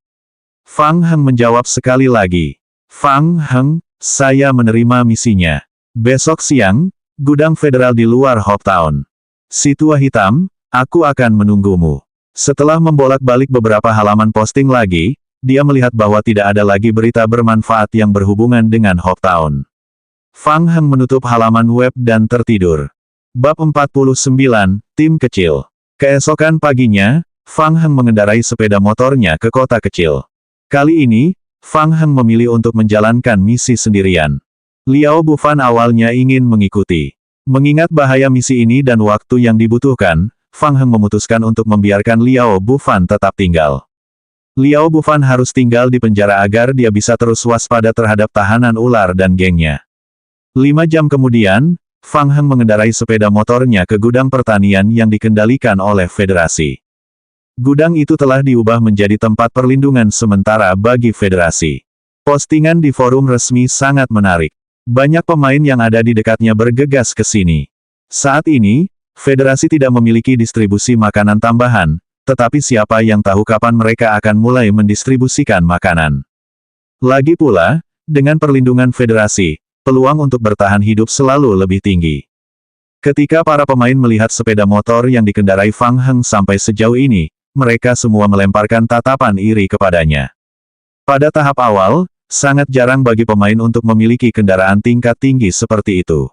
Fang Heng menjawab sekali lagi. Fang Heng, saya menerima misinya. Besok siang, gudang federal di luar Hope Town. Si tua hitam, aku akan menunggumu. Setelah membolak-balik beberapa halaman posting lagi, dia melihat bahwa tidak ada lagi berita bermanfaat yang berhubungan dengan Hope Town. Fang Heng menutup halaman web dan tertidur. Bab 49, Tim Kecil. Keesokan paginya, Fang Heng mengendarai sepeda motornya ke kota kecil. Kali ini, Fang Heng memilih untuk menjalankan misi sendirian. Liao Bufan awalnya ingin mengikuti. Mengingat bahaya misi ini dan waktu yang dibutuhkan, Fang Heng memutuskan untuk membiarkan Liao Bufan tetap tinggal. Liao Bufan harus tinggal di penjara agar dia bisa terus waspada terhadap tahanan ular dan gengnya. 5 jam kemudian, Fang Heng mengendarai sepeda motornya ke gudang pertanian yang dikendalikan oleh Federasi. Gudang itu telah diubah menjadi tempat perlindungan sementara bagi federasi. Postingan di forum resmi sangat menarik. Banyak pemain yang ada di dekatnya bergegas ke sini. Saat ini, federasi tidak memiliki distribusi makanan tambahan, tetapi siapa yang tahu kapan mereka akan mulai mendistribusikan makanan. Lagi pula, dengan perlindungan federasi, peluang untuk bertahan hidup selalu lebih tinggi. Ketika para pemain melihat sepeda motor yang dikendarai Fang Heng sampai sejauh ini, mereka semua melemparkan tatapan iri kepadanya. Pada tahap awal, sangat jarang bagi pemain untuk memiliki kendaraan tingkat tinggi seperti itu.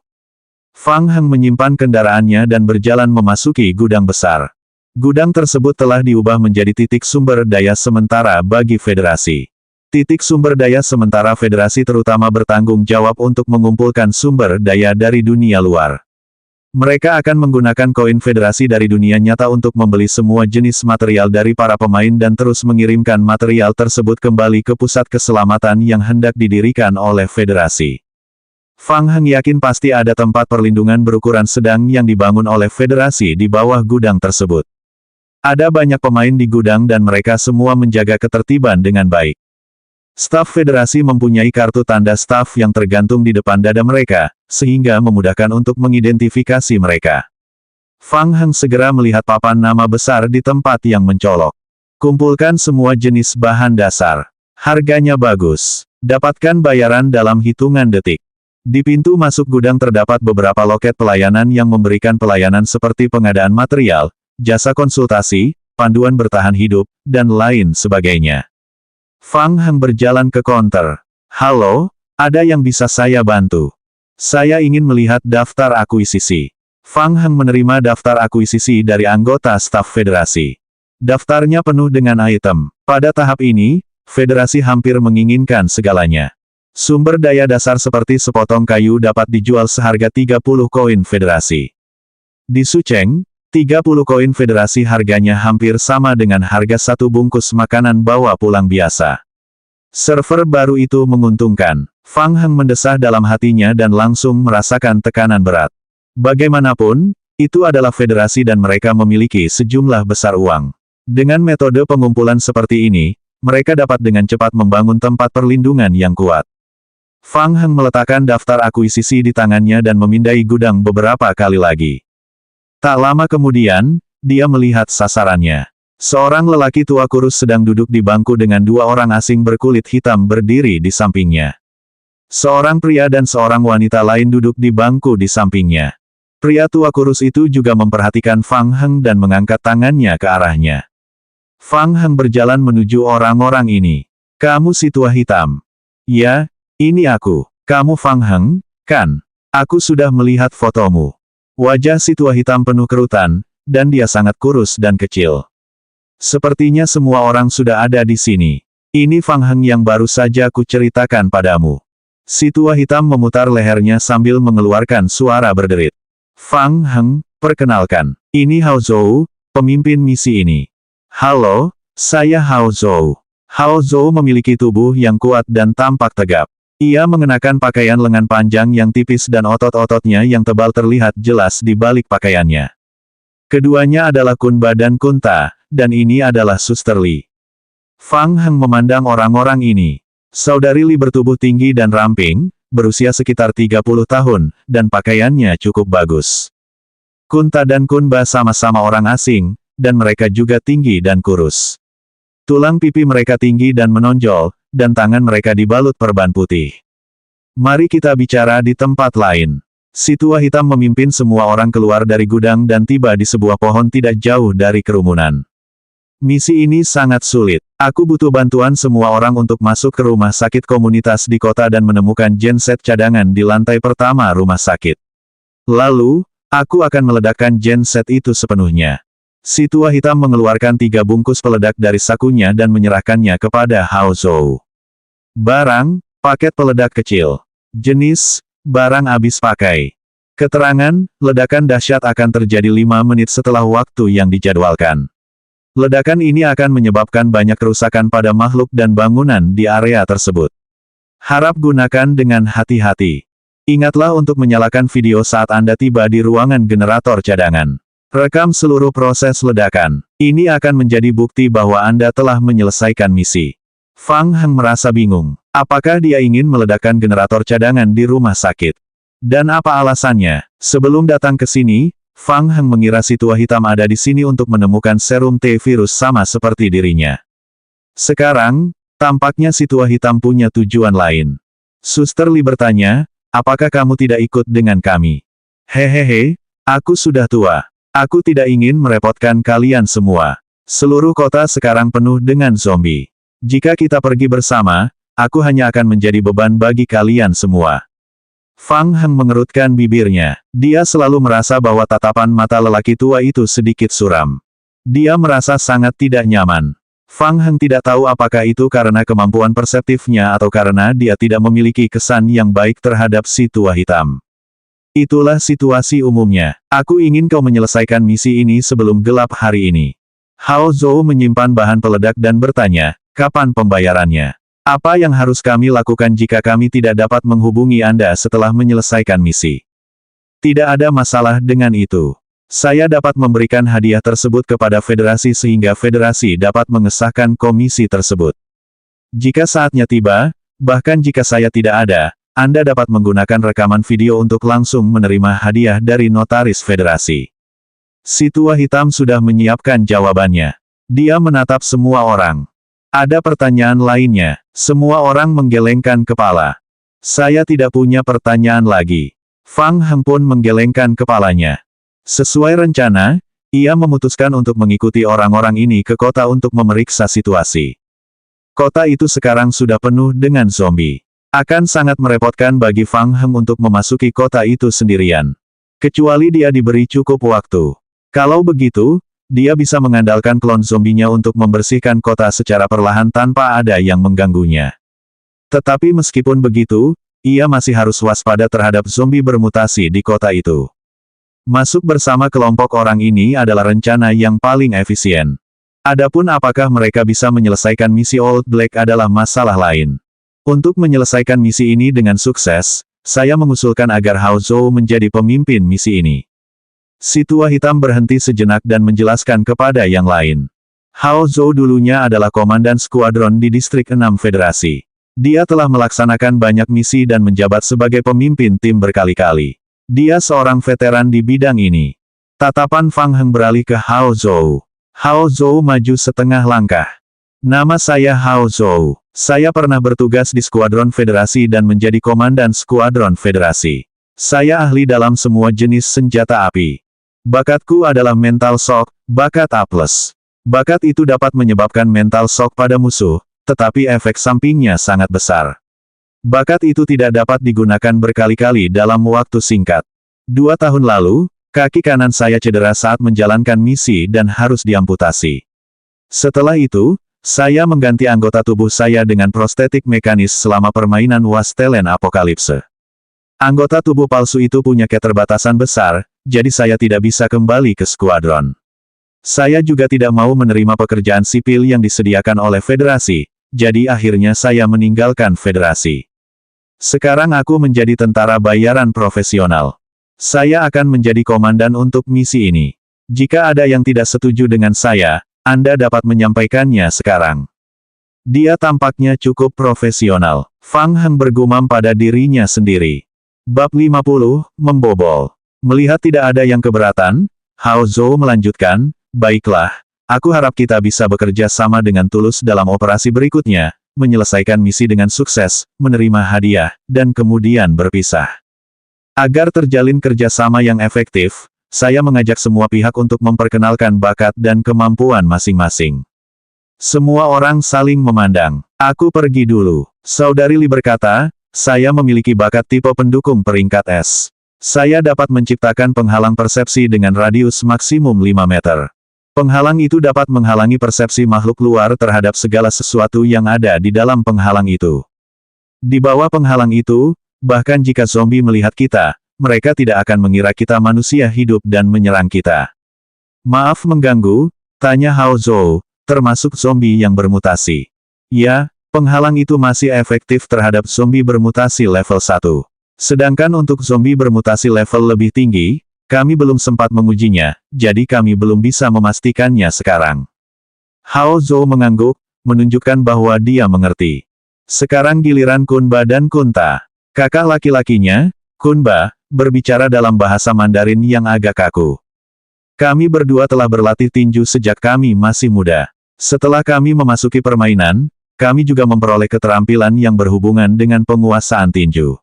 Fang Heng menyimpan kendaraannya dan berjalan memasuki gudang besar. Gudang tersebut telah diubah menjadi titik sumber daya sementara bagi federasi. Titik sumber daya sementara federasi terutama bertanggung jawab untuk mengumpulkan sumber daya dari dunia luar. Mereka akan menggunakan koin federasi dari dunia nyata untuk membeli semua jenis material dari para pemain dan terus mengirimkan material tersebut kembali ke pusat keselamatan yang hendak didirikan oleh federasi. Fang Heng yakin pasti ada tempat perlindungan berukuran sedang yang dibangun oleh federasi di bawah gudang tersebut. Ada banyak pemain di gudang dan mereka semua menjaga ketertiban dengan baik. Staf federasi mempunyai kartu tanda staf yang tergantung di depan dada mereka, sehingga memudahkan untuk mengidentifikasi mereka. Fang Heng segera melihat papan nama besar di tempat yang mencolok. Kumpulkan semua jenis bahan dasar. Harganya bagus. Dapatkan bayaran dalam hitungan detik. Di pintu masuk gudang terdapat beberapa loket pelayanan yang memberikan pelayanan seperti pengadaan material, jasa konsultasi, panduan bertahan hidup, dan lain sebagainya. Fang Heng berjalan ke counter. Halo, ada yang bisa saya bantu? Saya ingin melihat daftar akuisisi. Fang Heng menerima daftar akuisisi dari anggota staf federasi. Daftarnya penuh dengan item. Pada tahap ini, federasi hampir menginginkan segalanya. Sumber daya dasar seperti sepotong kayu dapat dijual seharga 30 koin federasi. Di Sucheng, 30 koin federasi harganya hampir sama dengan harga satu bungkus makanan bawa pulang biasa. Server baru itu menguntungkan. Fang Heng mendesah dalam hatinya dan langsung merasakan tekanan berat. Bagaimanapun, itu adalah federasi dan mereka memiliki sejumlah besar uang. Dengan metode pengumpulan seperti ini, mereka dapat dengan cepat membangun tempat perlindungan yang kuat. Fang Heng meletakkan daftar akuisisi di tangannya dan memindai gudang beberapa kali lagi. Tak lama kemudian, dia melihat sasarannya. Seorang lelaki tua kurus sedang duduk di bangku dengan dua orang asing berkulit hitam berdiri di sampingnya. Seorang pria dan seorang wanita lain duduk di bangku di sampingnya. Pria tua kurus itu juga memperhatikan Fang Heng dan mengangkat tangannya ke arahnya. Fang Heng berjalan menuju orang-orang ini. Kamu si tua hitam. Ya, ini aku. Kamu Fang Heng, kan? Aku sudah melihat fotomu. Wajah si tua hitam penuh kerutan, dan dia sangat kurus dan kecil. Sepertinya semua orang sudah ada di sini. Ini Fang Heng yang baru saja kuceritakan padamu. Si tua hitam memutar lehernya sambil mengeluarkan suara berderit. Fang Heng, perkenalkan. Ini Hao Zhou, pemimpin misi ini. Halo, saya Hao Zhou. Hao Zhou memiliki tubuh yang kuat dan tampak tegap. Ia mengenakan pakaian lengan panjang yang tipis dan otot-ototnya yang tebal terlihat jelas di balik pakaiannya. Keduanya adalah Kunba dan Kunta, dan ini adalah Suster Li. Fang Heng memandang orang-orang ini. Saudari Li bertubuh tinggi dan ramping, berusia sekitar 30 tahun, dan pakaiannya cukup bagus. Kunta dan Kunba sama-sama orang asing, dan mereka juga tinggi dan kurus. Tulang pipi mereka tinggi dan menonjol, dan tangan mereka dibalut perban putih. Mari kita bicara di tempat lain. Si tua hitam memimpin semua orang keluar dari gudang dan tiba di sebuah pohon tidak jauh dari kerumunan. Misi ini sangat sulit. Aku butuh bantuan semua orang untuk masuk ke rumah sakit komunitas di kota dan menemukan genset cadangan di lantai pertama rumah sakit. Lalu, aku akan meledakkan genset itu sepenuhnya. Si tua hitam mengeluarkan 3 bungkus peledak dari sakunya dan menyerahkannya kepada Hao Zhou. Barang, paket peledak kecil. Jenis, barang habis pakai. Keterangan, ledakan dahsyat akan terjadi 5 menit setelah waktu yang dijadwalkan. Ledakan ini akan menyebabkan banyak kerusakan pada makhluk dan bangunan di area tersebut. Harap gunakan dengan hati-hati. Ingatlah untuk menyalakan video saat Anda tiba di ruangan generator cadangan. Rekam seluruh proses ledakan. Ini akan menjadi bukti bahwa Anda telah menyelesaikan misi. Fang Heng merasa bingung. Apakah dia ingin meledakkan generator cadangan di rumah sakit? Dan apa alasannya? Sebelum datang ke sini, Fang Heng mengira si tua hitam ada di sini untuk menemukan serum T-virus sama seperti dirinya. Sekarang, tampaknya si tua hitam punya tujuan lain. Suster Li bertanya, apakah kamu tidak ikut dengan kami? Hehehe, aku sudah tua. Aku tidak ingin merepotkan kalian semua. Seluruh kota sekarang penuh dengan zombie. Jika kita pergi bersama, aku hanya akan menjadi beban bagi kalian semua. Fang Heng mengerutkan bibirnya. Dia selalu merasa bahwa tatapan mata lelaki tua itu sedikit suram. Dia merasa sangat tidak nyaman. Fang Heng tidak tahu apakah itu karena kemampuan perseptifnya atau karena dia tidak memiliki kesan yang baik terhadap si tua hitam. Itulah situasi umumnya. Aku ingin kau menyelesaikan misi ini sebelum gelap hari ini. Hao Zhou menyimpan bahan peledak dan bertanya, kapan pembayarannya? Apa yang harus kami lakukan jika kami tidak dapat menghubungi Anda setelah menyelesaikan misi? Tidak ada masalah dengan itu. Saya dapat memberikan hadiah tersebut kepada federasi sehingga federasi dapat mengesahkan komisi tersebut. Jika saatnya tiba, bahkan jika saya tidak ada, Anda dapat menggunakan rekaman video untuk langsung menerima hadiah dari notaris federasi. Si tua hitam sudah menyiapkan jawabannya. Dia menatap semua orang. Ada pertanyaan lainnya. Semua orang menggelengkan kepala. Saya tidak punya pertanyaan lagi. Fang Heng pun menggelengkan kepalanya. Sesuai rencana, ia memutuskan untuk mengikuti orang-orang ini ke kota untuk memeriksa situasi. Kota itu sekarang sudah penuh dengan zombie. Akan sangat merepotkan bagi Fang Heng untuk memasuki kota itu sendirian. Kecuali dia diberi cukup waktu. Kalau begitu, dia bisa mengandalkan klon zombinya untuk membersihkan kota secara perlahan tanpa ada yang mengganggunya. Tetapi meskipun begitu, ia masih harus waspada terhadap zombie bermutasi di kota itu. Masuk bersama kelompok orang ini adalah rencana yang paling efisien. Adapun apakah mereka bisa menyelesaikan misi Old Black adalah masalah lain. Untuk menyelesaikan misi ini dengan sukses, saya mengusulkan agar Hao Zhou menjadi pemimpin misi ini. Si tua hitam berhenti sejenak dan menjelaskan kepada yang lain. Hao Zhou dulunya adalah komandan skuadron di Distrik 6 Federasi. Dia telah melaksanakan banyak misi dan menjabat sebagai pemimpin tim berkali-kali. Dia seorang veteran di bidang ini. Tatapan Fang Heng beralih ke Hao Zhou. Hao Zhou maju setengah langkah. Nama saya Hao Zhou. Saya pernah bertugas di skuadron Federasi dan menjadi komandan skuadron Federasi. Saya ahli dalam semua jenis senjata api. Bakatku adalah mental shock, bakat A+. Bakat itu dapat menyebabkan mental shock pada musuh, tetapi efek sampingnya sangat besar. Bakat itu tidak dapat digunakan berkali-kali dalam waktu singkat. 2 tahun lalu, kaki kanan saya cedera saat menjalankan misi dan harus diamputasi. Setelah itu, saya mengganti anggota tubuh saya dengan prostetik mekanis selama permainan Wastelen Apokalipse. Anggota tubuh palsu itu punya keterbatasan besar, jadi saya tidak bisa kembali ke skuadron. Saya juga tidak mau menerima pekerjaan sipil yang disediakan oleh federasi, jadi akhirnya saya meninggalkan federasi. Sekarang aku menjadi tentara bayaran profesional. Saya akan menjadi komandan untuk misi ini. Jika ada yang tidak setuju dengan saya, Anda dapat menyampaikannya sekarang. Dia tampaknya cukup profesional. Fang Heng bergumam pada dirinya sendiri. Bab 50, membobol. Melihat tidak ada yang keberatan, Hao Zhou melanjutkan, baiklah, aku harap kita bisa bekerja sama dengan tulus dalam operasi berikutnya, menyelesaikan misi dengan sukses, menerima hadiah, dan kemudian berpisah. Agar terjalin kerjasama yang efektif, saya mengajak semua pihak untuk memperkenalkan bakat dan kemampuan masing-masing. Semua orang saling memandang. Aku pergi dulu. Saudari Li berkata, saya memiliki bakat tipe pendukung peringkat S. Saya dapat menciptakan penghalang persepsi dengan radius maksimum 5 meter. Penghalang itu dapat menghalangi persepsi makhluk luar terhadap segala sesuatu yang ada di dalam penghalang itu. Di bawah penghalang itu, bahkan jika zombie melihat kita, mereka tidak akan mengira kita manusia hidup dan menyerang kita. Maaf mengganggu, tanya Hao Zhou, termasuk zombie yang bermutasi. Ya, penghalang itu masih efektif terhadap zombie bermutasi level 1. Sedangkan untuk zombie bermutasi level lebih tinggi, kami belum sempat mengujinya, jadi kami belum bisa memastikannya sekarang. Hao Zhou mengangguk, menunjukkan bahwa dia mengerti. Sekarang giliran Kunba dan Kunta. Kakak laki-lakinya, Kunba, berbicara dalam bahasa Mandarin yang agak kaku. Kami berdua telah berlatih tinju sejak kami masih muda. Setelah kami memasuki permainan, kami juga memperoleh keterampilan yang berhubungan dengan penguasaan tinju.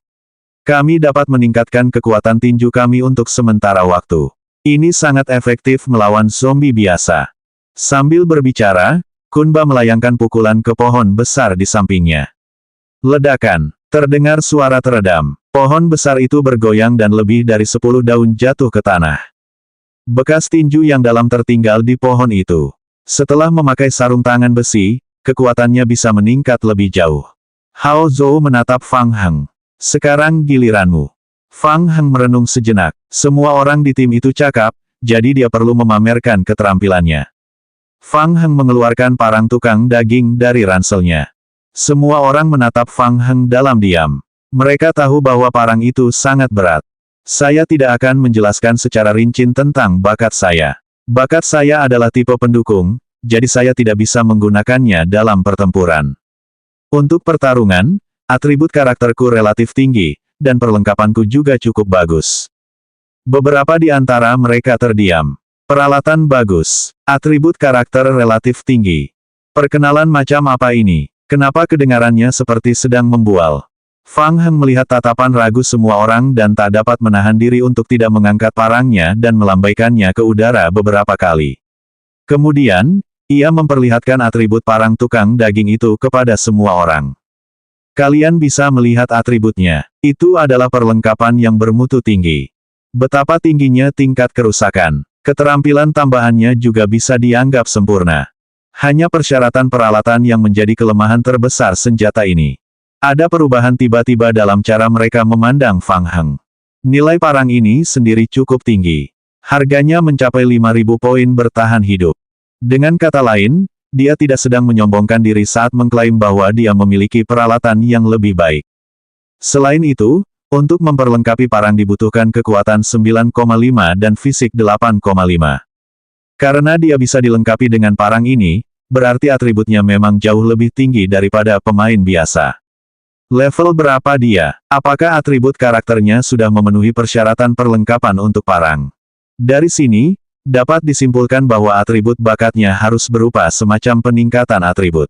Kami dapat meningkatkan kekuatan tinju kami untuk sementara waktu. Ini sangat efektif melawan zombie biasa. Sambil berbicara, Kunba melayangkan pukulan ke pohon besar di sampingnya. Ledakan. Terdengar suara teredam. Pohon besar itu bergoyang dan lebih dari 10 daun jatuh ke tanah. Bekas tinju yang dalam tertinggal di pohon itu. Setelah memakai sarung tangan besi, kekuatannya bisa meningkat lebih jauh. Hao Zhou menatap Fang Heng. Sekarang giliranmu. Fang Heng merenung sejenak. Semua orang di tim itu cakap, jadi dia perlu memamerkan keterampilannya. Fang Heng mengeluarkan parang tukang daging dari ranselnya. Semua orang menatap Fang Heng dalam diam. Mereka tahu bahwa parang itu sangat berat. Saya tidak akan menjelaskan secara rinci tentang bakat saya. Bakat saya adalah tipe pendukung, jadi saya tidak bisa menggunakannya dalam pertempuran. Untuk pertarungan, atribut karakterku relatif tinggi, dan perlengkapanku juga cukup bagus. Beberapa di antara mereka terdiam. Peralatan bagus. Atribut karakter relatif tinggi. Perkenalan macam apa ini? Kenapa kedengarannya seperti sedang membual? Fang Heng melihat tatapan ragu semua orang dan tak dapat menahan diri untuk tidak mengangkat parangnya dan melambaikannya ke udara beberapa kali. Kemudian, ia memperlihatkan atribut parang tukang daging itu kepada semua orang. Kalian bisa melihat atributnya. Itu adalah perlengkapan yang bermutu tinggi. Betapa tingginya tingkat kerusakan. Keterampilan tambahannya juga bisa dianggap sempurna. Hanya persyaratan peralatan yang menjadi kelemahan terbesar senjata ini. Ada perubahan tiba-tiba dalam cara mereka memandang Fang Heng. Nilai parang ini sendiri cukup tinggi. Harganya mencapai 5.000 poin bertahan hidup. Dengan kata lain, dia tidak sedang menyombongkan diri saat mengklaim bahwa dia memiliki peralatan yang lebih baik. Selain itu, untuk memperlengkapi parang dibutuhkan kekuatan 9,5 dan fisik 8,5. Karena dia bisa dilengkapi dengan parang ini, berarti atributnya memang jauh lebih tinggi daripada pemain biasa. Level berapa dia? Apakah atribut karakternya sudah memenuhi persyaratan perlengkapan untuk parang? Dari sini, dapat disimpulkan bahwa atribut bakatnya harus berupa semacam peningkatan atribut.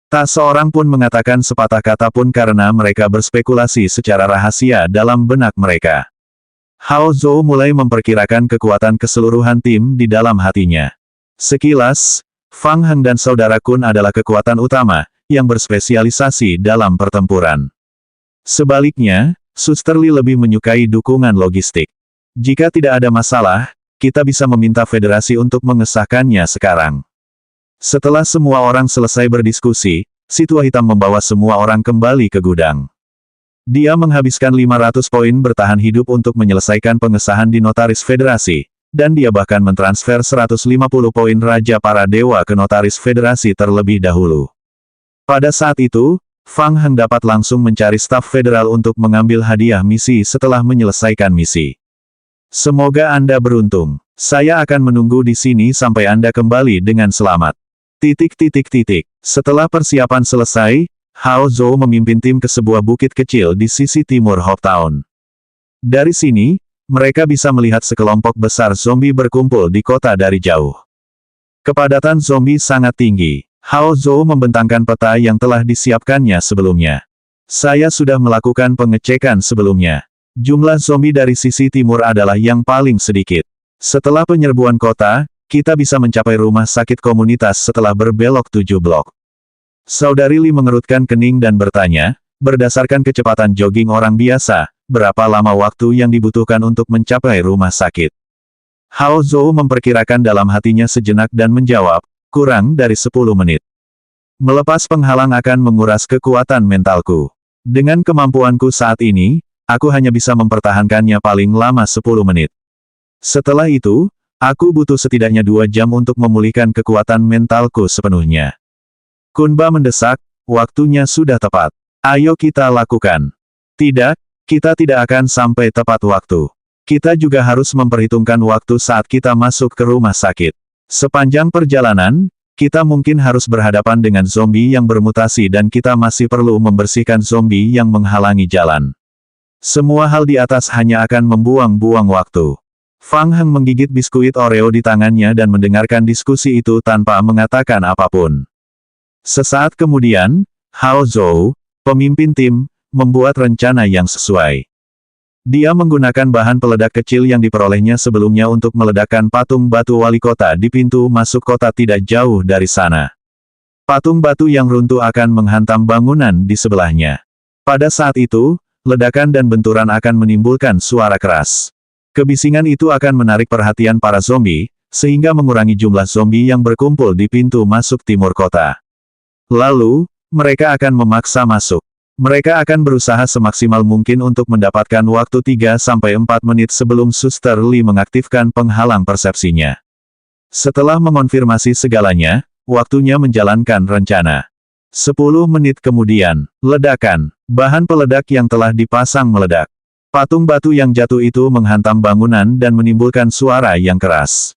Tak seorang pun mengatakan sepatah kata pun karena mereka berspekulasi secara rahasia dalam benak mereka. Hao Zhou mulai memperkirakan kekuatan keseluruhan tim di dalam hatinya. Sekilas, Fang Heng dan saudara Kun adalah kekuatan utama, yang berspesialisasi dalam pertempuran. Sebaliknya, Suster Li lebih menyukai dukungan logistik. Jika tidak ada masalah, kita bisa meminta federasi untuk mengesahkannya sekarang. Setelah semua orang selesai berdiskusi, si tua hitam membawa semua orang kembali ke gudang. Dia menghabiskan 500 poin bertahan hidup untuk menyelesaikan pengesahan di Notaris Federasi, dan dia bahkan mentransfer 150 poin Raja Para Dewa ke Notaris Federasi terlebih dahulu. Pada saat itu, Fang Heng dapat langsung mencari staf federal untuk mengambil hadiah misi setelah menyelesaikan misi. Semoga Anda beruntung. Saya akan menunggu di sini sampai Anda kembali dengan selamat. Setelah persiapan selesai, Hao Zhou memimpin tim ke sebuah bukit kecil di sisi timur Hopetown. Dari sini, mereka bisa melihat sekelompok besar zombie berkumpul di kota dari jauh. Kepadatan zombie sangat tinggi. Hao Zhou membentangkan peta yang telah disiapkannya sebelumnya. Saya sudah melakukan pengecekan sebelumnya. Jumlah zombie dari sisi timur adalah yang paling sedikit. Setelah penyerbuan kota, kita bisa mencapai rumah sakit komunitas setelah berbelok 7 blok. Saudari Li mengerutkan kening dan bertanya, berdasarkan kecepatan jogging orang biasa, berapa lama waktu yang dibutuhkan untuk mencapai rumah sakit? Hao Zhou memperkirakan dalam hatinya sejenak dan menjawab, kurang dari 10 menit. Melepas penghalang akan menguras kekuatan mentalku. Dengan kemampuanku saat ini, aku hanya bisa mempertahankannya paling lama 10 menit. Setelah itu, aku butuh setidaknya 2 jam untuk memulihkan kekuatan mentalku sepenuhnya. Kunba mendesak, waktunya sudah tepat. Ayo kita lakukan. Tidak, kita tidak akan sampai tepat waktu. Kita juga harus memperhitungkan waktu saat kita masuk ke rumah sakit. Sepanjang perjalanan, kita mungkin harus berhadapan dengan zombie yang bermutasi dan kita masih perlu membersihkan zombie yang menghalangi jalan. Semua hal di atas hanya akan membuang-buang waktu. Fang Heng menggigit biskuit Oreo di tangannya dan mendengarkan diskusi itu tanpa mengatakan apapun. Sesaat kemudian, Hao Zhou, pemimpin tim, membuat rencana yang sesuai. Dia menggunakan bahan peledak kecil yang diperolehnya sebelumnya untuk meledakkan patung batu wali kota di pintu masuk kota tidak jauh dari sana. Patung batu yang runtuh akan menghantam bangunan di sebelahnya. Pada saat itu, ledakan dan benturan akan menimbulkan suara keras. Kebisingan itu akan menarik perhatian para zombie, sehingga mengurangi jumlah zombie yang berkumpul di pintu masuk timur kota. Lalu, mereka akan memaksa masuk. Mereka akan berusaha semaksimal mungkin untuk mendapatkan waktu 3-4 menit sebelum Suster Lee mengaktifkan penghalang persepsinya. Setelah mengonfirmasi segalanya, waktunya menjalankan rencana. 10 menit kemudian, ledakan. Bahan peledak yang telah dipasang meledak. Patung batu yang jatuh itu menghantam bangunan dan menimbulkan suara yang keras.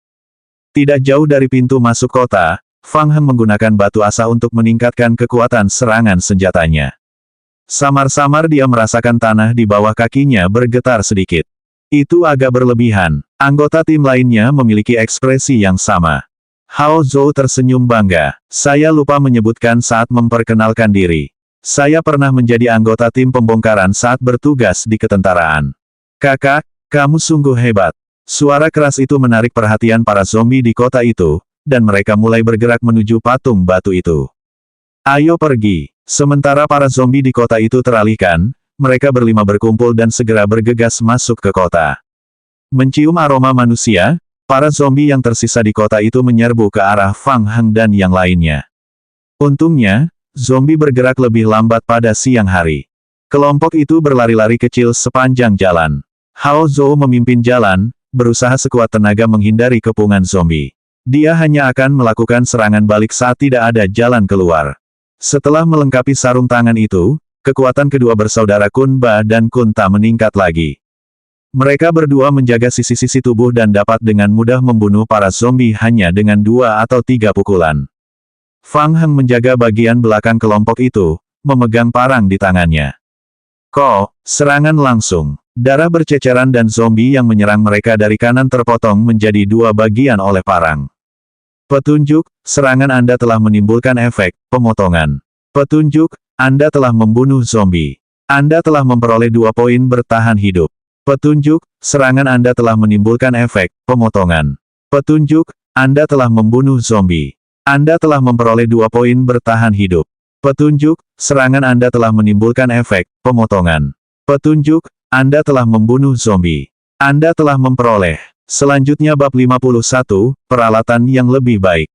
Tidak jauh dari pintu masuk kota, Fang Heng menggunakan batu asa untuk meningkatkan kekuatan serangan senjatanya. Samar-samar dia merasakan tanah di bawah kakinya bergetar sedikit. Itu agak berlebihan. Anggota tim lainnya memiliki ekspresi yang sama. Hao Zhou tersenyum bangga. Saya lupa menyebutkan saat memperkenalkan diri. Saya pernah menjadi anggota tim pembongkaran saat bertugas di ketentaraan. Kakak, kamu sungguh hebat. Suara keras itu menarik perhatian para zombie di kota itu, dan mereka mulai bergerak menuju patung batu itu. Ayo pergi. Sementara para zombie di kota itu teralihkan, mereka berlima berkumpul dan segera bergegas masuk ke kota. Mencium aroma manusia, para zombie yang tersisa di kota itu menyerbu ke arah Fang Heng dan yang lainnya. Untungnya, zombie bergerak lebih lambat pada siang hari. Kelompok itu berlari-lari kecil sepanjang jalan. Hao Zhou memimpin jalan, berusaha sekuat tenaga menghindari kepungan zombie. Dia hanya akan melakukan serangan balik saat tidak ada jalan keluar. Setelah melengkapi sarung tangan itu, kekuatan kedua bersaudara Kun Ba dan Kun Ta meningkat lagi. Mereka berdua menjaga sisi-sisi tubuh dan dapat dengan mudah membunuh para zombie hanya dengan 2 atau 3 pukulan. Fang Heng menjaga bagian belakang kelompok itu, memegang parang di tangannya. Serangan langsung. Darah berceceran dan zombie yang menyerang mereka dari kanan terpotong menjadi 2 bagian oleh parang. Petunjuk, serangan Anda telah menimbulkan efek pemotongan. Petunjuk, Anda telah membunuh zombie. Anda telah memperoleh 2 poin bertahan hidup. Petunjuk, serangan Anda telah menimbulkan efek pemotongan. Petunjuk, Anda telah membunuh zombie. Anda telah memperoleh 2 poin bertahan hidup. Petunjuk, serangan Anda telah menimbulkan efek pemotongan. Petunjuk, Anda telah membunuh zombie. Anda telah memperoleh. Selanjutnya bab 51, peralatan yang lebih baik.